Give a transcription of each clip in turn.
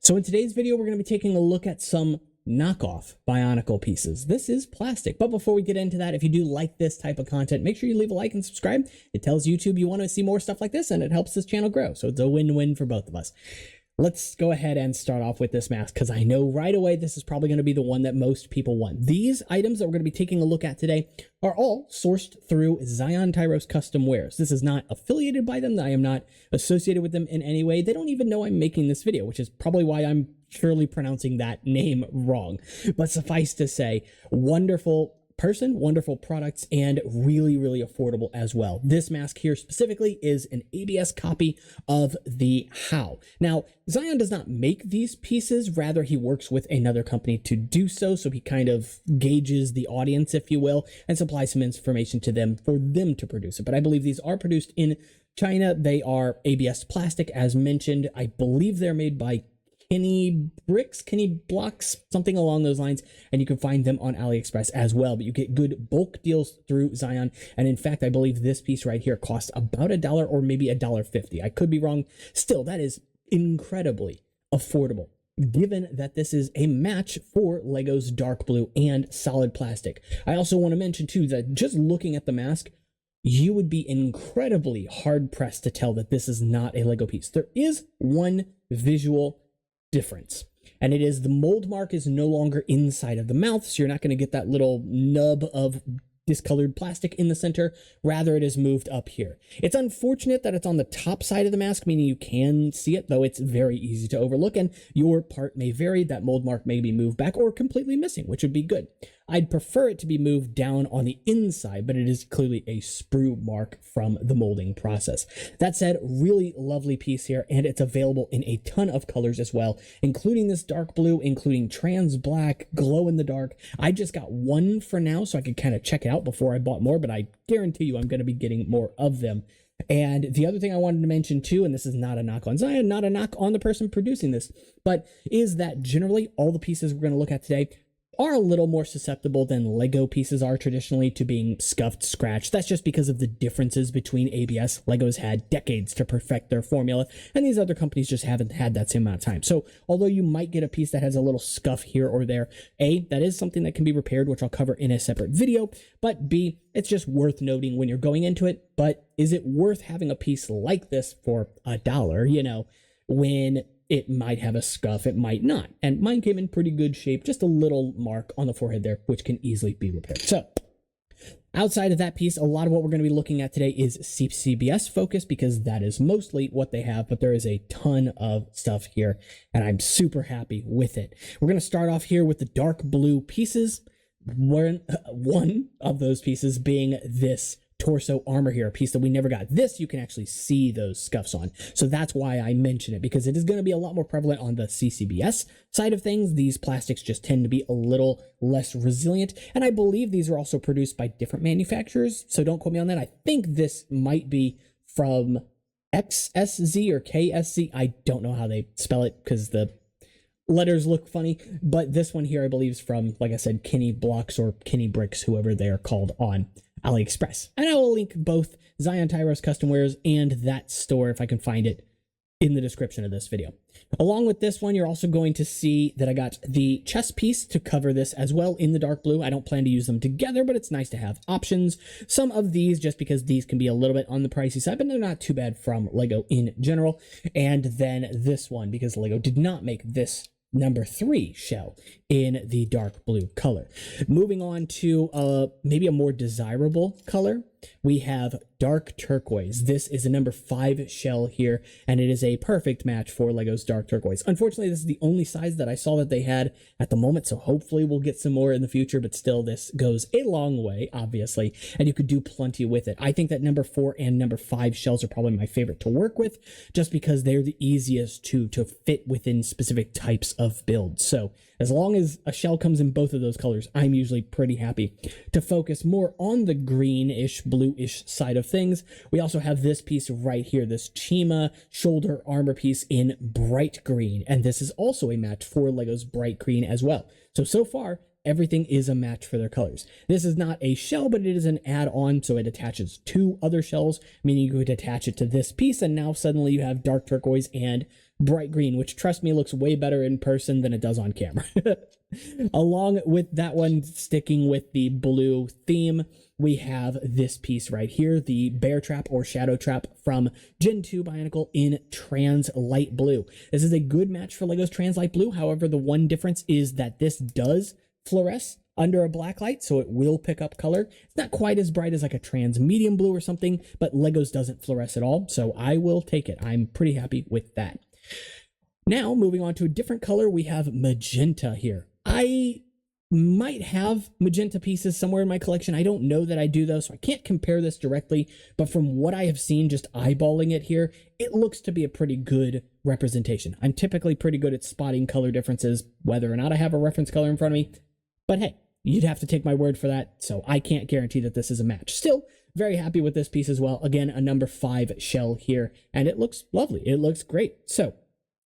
So in today's video, we're going to be taking a look at some knockoff Bionicle pieces. This is plastic, but before we get into that, if you do like this type of content, make sure you leave a like and subscribe. It tells YouTube you want to see more stuff like this, and it helps this channel grow, so it's a win-win for both of us. Let's go ahead and start off with this mask, because I know right away this is probably going to be the one that most people want. These items that we're going to be taking a look at today are all sourced through Zion Tyros Custom Wares. This is not affiliated by them. I am not associated with them in any way. They don't even know I'm making this video, which is probably why I'm surely pronouncing that name wrong. But suffice to say, wonderful person, wonderful products, and really, really affordable as well. This mask here specifically is an ABS copy of the How. Now, Zion does not make these pieces, rather he works with another company to do so, so he kind of gauges the audience, if you will, and supplies some information to them for them to produce it. But I believe these are produced in China. They are ABS plastic, as mentioned. I believe they're made by Kenny Blocks, something along those lines, and you can find them on AliExpress as well, but you get good bulk deals through Zion. And in fact, I believe this piece right here costs about $1 or maybe $1.50. I could be wrong. Still, that is incredibly affordable, given that this is a match for Lego's dark blue and solid plastic. I also want to mention too that just looking at the mask, you would be incredibly hard pressed to tell that this is not a Lego piece. There is one visual difference, and it is the mold mark is no longer inside of the mouth, so you're not going to get that little nub of discolored plastic in the center. Rather, it is moved up here. It's unfortunate that it's on the top side of the mask, meaning you can see it, though it's very easy to overlook, and your part may vary. That mold mark may be moved back or completely missing, which would be good. I'd prefer it to be moved down on the inside, but it is clearly a sprue mark from the molding process. That said, really lovely piece here, and it's available in a ton of colors as well, including this dark blue, including trans black, glow in the dark. I just got one for now, so I could kind of check it out before I bought more, but I guarantee you I'm going to be getting more of them. And the other thing I wanted to mention too, and this is not a knock on Zion, not a knock on the person producing this, but is that generally all the pieces we're going to look at today are a little more susceptible than Lego pieces are traditionally to being scuffed, scratched. That's just because of the differences between ABS. Lego's had decades to perfect their formula, and these other companies just haven't had that same amount of time. So although you might get a piece that has a little scuff here or there, A, that is something that can be repaired, which I'll cover in a separate video, but B, it's just worth noting when you're going into it. But is it worth having a piece like this for $1, you know, when it might have a scuff, it might not? And mine came in pretty good shape, just a little mark on the forehead there, which can easily be repaired. So outside of that piece, a lot of what we're going to be looking at today is CCBS focus, because that is mostly what they have, but there is a ton of stuff here, and I'm super happy with it. We're going to start off here with the dark blue pieces. One of those pieces being this torso armor here, a piece that we never got. This you can actually see those scuffs on, so that's why I mention it, because it is going to be a lot more prevalent on the CCBS side of things. These plastics just tend to be a little less resilient, and I believe these are also produced by different manufacturers, so don't quote me on that. I think this might be from XSZ or KSZ. I don't know how they spell it because the letters look funny, but this one here I believe is from, like I said, Kenny Blocks or Kenny Bricks, whoever they are called on AliExpress. And I will link both Zion Tyros Custom Wares and that store, if I can find it, in the description of this video. Along with this one, you're also going to see that I got the chest piece to cover this as well in the dark blue. I don't plan to use them together, but it's nice to have options. Some of these, just because these can be a little bit on the pricey side, but they're not too bad from Lego in general. And then this one, because Lego did not make this number 3 shell in the dark blue color. Moving on to maybe a more desirable color, we have dark turquoise. This is a number 5 shell here, and it is a perfect match for Lego's dark turquoise. Unfortunately, this is the only size that I saw that they had at the moment, so hopefully we'll get some more in the future, but still, this goes a long way, obviously, and you could do plenty with it. I think that number 4 and number 5 shells are probably my favorite to work with, just because they're the easiest to fit within specific types of builds. So as long as a shell comes in both of those colors, I'm usually pretty happy. To focus more on the greenish, bluish side of things, we also have this piece right here, this Chima shoulder armor piece in bright green, and this is also a match for Lego's bright green as well. So far, everything is a match for their colors. This is not a shell, but it is an add-on, so it attaches 2 other shells, meaning you could attach it to this piece, and now suddenly you have dark turquoise and bright green, which, trust me, looks way better in person than it does on camera. Along with that one, sticking with the blue theme, we have this piece right here, the Bear Trap or Shadow Trap from Gen 2 Bionicle in Trans Light Blue. This is a good match for LEGO's Trans Light Blue. However, the one difference is that this does fluoresce under a black light, so it will pick up color. It's not quite as bright as like a Trans Medium Blue or something, but LEGO's doesn't fluoresce at all, so I will take it. I'm pretty happy with that. Now, moving on to a different color, we have magenta here. I might have magenta pieces somewhere in my collection. I don't know that I do though, so I can't compare this directly, but from what I have seen just eyeballing it here, it looks to be a pretty good representation. I'm typically pretty good at spotting color differences, whether or not I have a reference color in front of me, but hey, you'd have to take my word for that, so I can't guarantee that this is a match. Still, very happy with this piece as well. Again, a number 5 shell here, and it looks lovely. It looks great. So,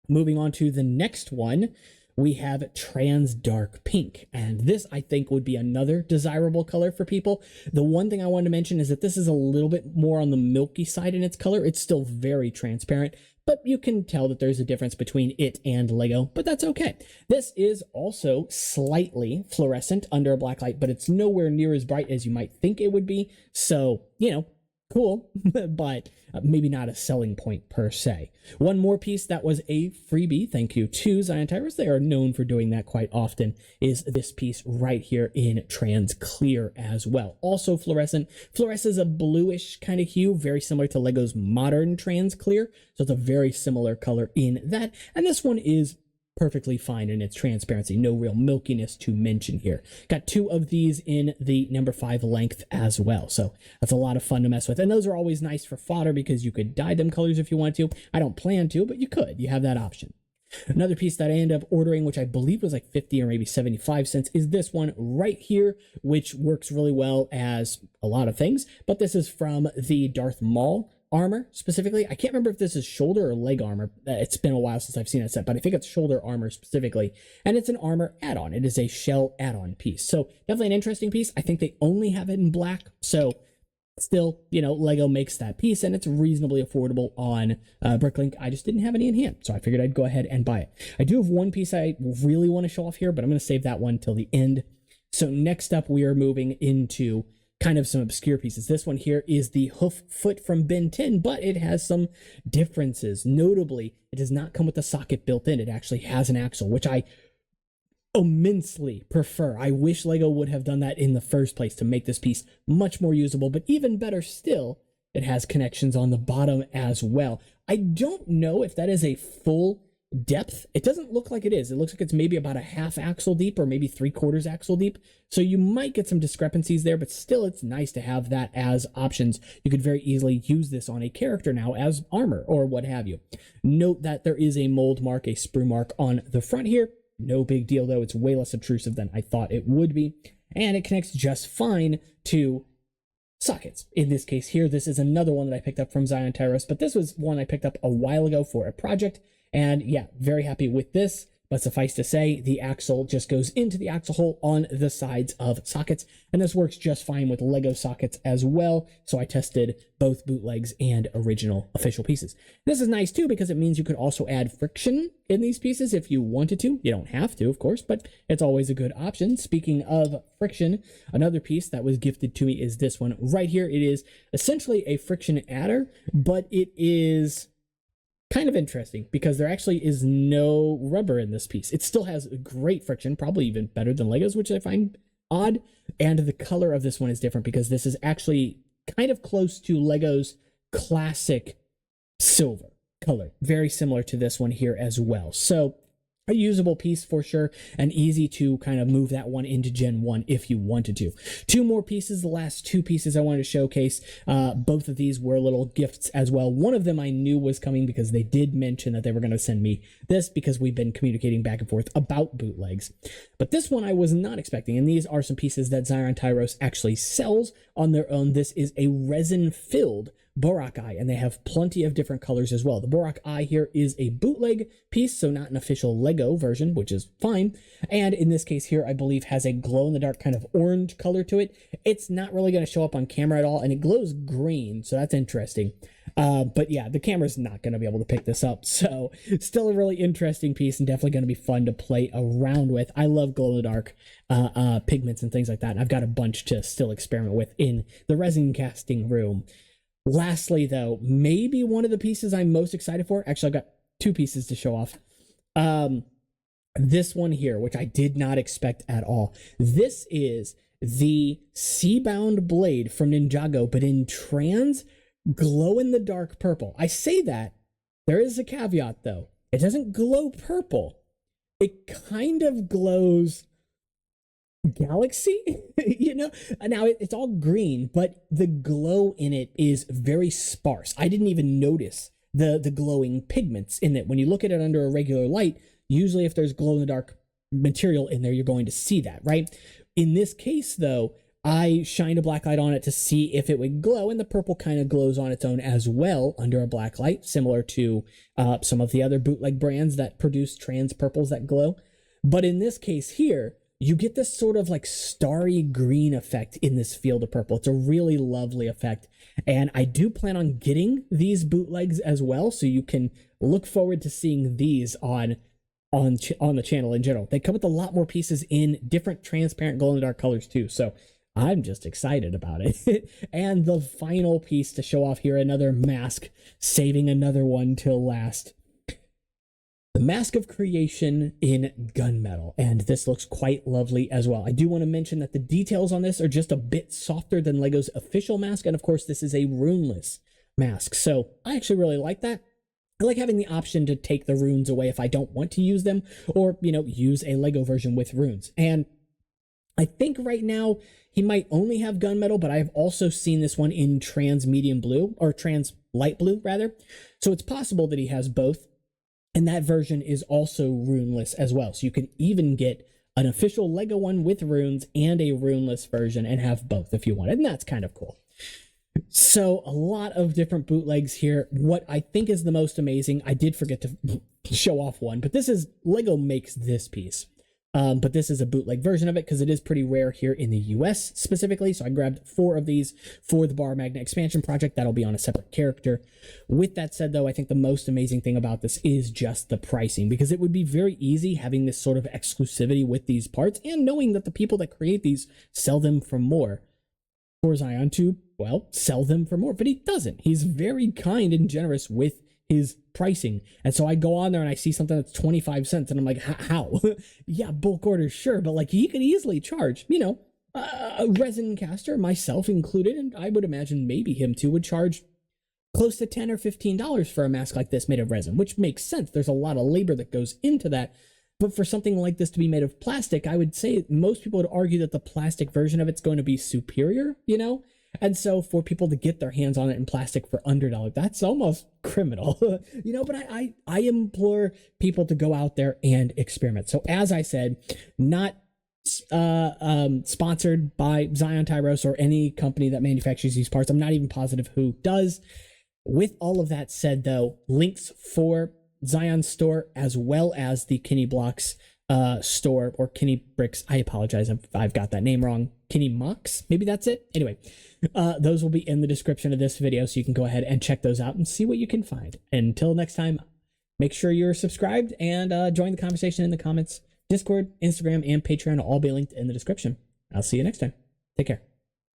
moving on to the next one, we have Trans Dark Pink, and this I think would be another desirable color for people. The one thing I wanted to mention is that this is a little bit more on the milky side in its color. It's still very transparent, but you can tell that there's a difference between it and Lego, but that's okay. This is also slightly fluorescent under a black light, but it's nowhere near as bright as you might think it would be, so, you know, cool, but maybe not a selling point per se. One more piece that was a freebie, thank you to Zion Tyrus, they are known for doing that quite often, is this piece right here in Trans Clear as well. Also fluorescent. Fluoresces a bluish kind of hue, very similar to LEGO's modern Trans Clear, so it's a very similar color in that, and this one is perfectly fine in its transparency. No real milkiness to mention here. Got 2 of these in the number 5 length as well. So that's a lot of fun to mess with. And those are always nice for fodder because you could dye them colors if you want to. I don't plan to, but you could. You have that option. Another piece that I ended up ordering, which I believe was like 50 or maybe 75 cents, is this one right here, which works really well as a lot of things. But this is from the Darth Maul armor specifically. I can't remember if this is shoulder or leg armor. It's been a while since I've seen that set, but I think it's shoulder armor specifically, and it's an armor add-on. It is a shell add-on piece, so definitely an interesting piece. I think they only have it in black, so still, you know, Lego makes that piece, and it's reasonably affordable on Bricklink. I just didn't have any in hand, so I figured I'd go ahead and buy it. I do have one piece I really want to show off here, but I'm going to save that one till the end. So next up, we are moving into kind of some obscure pieces. This one here is the hoof foot from Ben 10, but it has some differences. Notably, it does not come with a socket built in. It actually has an axle, which I immensely prefer. I wish Lego would have done that in the first place to make this piece much more usable, but even better still, it has connections on the bottom as well. I don't know if that is a full depth. It doesn't look like it is. It looks like it's maybe about a half axle deep or maybe 3/4 axle deep. So you might get some discrepancies there, but still it's nice to have that as options. You could very easily use this on a character now as armor or what have you. Note that there is a mold mark, a sprue mark on the front here. No big deal though. It's way less obtrusive than I thought it would be. And it connects just fine to sockets. In this case here, this is another one that I picked up from Zion Tyrus, but this was one I picked up a while ago for a project. And yeah, very happy with this, but suffice to say, the axle just goes into the axle hole on the sides of sockets, and this works just fine with Lego sockets as well, so I tested both bootlegs and original official pieces. This is nice too, because it means you could also add friction in these pieces if you wanted to. You don't have to, of course, but it's always a good option. Speaking of friction, another piece that was gifted to me is this one right here. It is essentially a friction adder, but it is kind of interesting because there actually is no rubber in this piece. It still has great friction, probably even better than Lego's, which I find odd. And the color of this one is different because this is actually kind of close to Lego's classic silver color. Very similar to this one here as well. So a usable piece for sure, and easy to kind of move that one into Gen 1 if you wanted to. 2 more pieces, the last 2 pieces I wanted to showcase. Both of these were little gifts as well. One of them I knew was coming because they did mention that they were going to send me this because we've been communicating back and forth about bootlegs. But this one I was not expecting, and these are some pieces that Zion Tyros actually sells on their own. This is a resin-filled Borak Eye, and they have plenty of different colors as well. The Borak Eye here is a bootleg piece, so not an official Lego version, which is fine. And in this case here, I believe has a glow-in-the-dark kind of orange color to it. It's not really going to show up on camera at all, and it glows green, so that's interesting. But yeah, the camera's not going to be able to pick this up, so still a really interesting piece and definitely going to be fun to play around with. I love glow-in-the-dark pigments and things like that, and I've got a bunch to still experiment with in the resin casting room. Lastly, though, maybe one of the pieces I'm most excited for, actually I've got two pieces to show off. This one here, which I did not expect at all. This is the Seabound blade from Ninjago, but in trans glow-in-the-dark purple. I say that, there is a caveat though. It doesn't glow purple. It kind of glows galaxy, you know? Now it's all green, but the glow in it is very sparse. I didn't even notice the glowing pigments in it. When you look at it under a regular light, usually if there's glow-in-the-dark material in there, you're going to see that, right? In this case though, I shined a black light on it to see if it would glow, and the purple kind of glows on its own as well under a black light, similar to some of the other bootleg brands that produce trans purples that glow. But in this case here, you get this sort of like starry green effect in this field of purple. It's a really lovely effect. And I do plan on getting these bootlegs as well, so you can look forward to seeing these on the channel in general. They come with a lot more pieces in different transparent glow-in-the-dark colors too, so I'm just excited about it. And the final piece to show off here, another mask, saving another one till last. The Mask of Creation in gunmetal, and this looks quite lovely as well. I do want to mention that the details on this are just a bit softer than Lego's official mask, and of course this is a runeless mask, so I actually really like that. I like having the option to take the runes away if I don't want to use them, or, you know, use a Lego version with runes. And I think right now he might only have gunmetal, but I've also seen this one in trans medium blue, or trans light blue rather. So it's possible that he has both. And that version is also runeless as well. So you can even get an official Lego one with runes and a runeless version and have both if you want. And that's kind of cool. So a lot of different bootlegs here. What I think is the most amazing, I did forget to show off one, but this is Lego makes this piece. But this is a bootleg version of it because it is pretty rare here in the US specifically. So I grabbed 4 of these for the Bar Magna expansion project. That'll be on a separate character. With that said, though, I think the most amazing thing about this is just the pricing, because it would be very easy having this sort of exclusivity with these parts and knowing that the people that create these sell them for more. For Zion to, well, sell them for more, but he doesn't. He's very kind and generous with his pricing. And so I go on there and I see something that's 25 cents and I'm like, how? Yeah, bulk orders, sure, but like he could easily charge, you know, a resin caster, myself included, and I would imagine maybe him too, would charge close to $10 or $15 for a mask like this made of resin, which makes sense. There's a lot of labor that goes into that. But for something like this to be made of plastic, I would say most people would argue that the plastic version of it's going to be superior, you know? And so for people to get their hands on it in plastic for under $1, that's almost criminal, you know, but I implore people to go out there and experiment. So as I said, not sponsored by Zion Tyros or any company that manufactures these parts. I'm not even positive who does. With all of that said, though, links for Zion's store as well as the Kinney Blocks store, or Kinney Bricks. I apologize if I've got that name wrong. Kinney Mocks, maybe that's it. Anyway, those will be in the description of this video, so you can go ahead and check those out and see what you can find. Until next time, make sure you're subscribed and join the conversation in the comments. Discord, Instagram, and Patreon will all be linked in the description. I'll see you next time. Take care.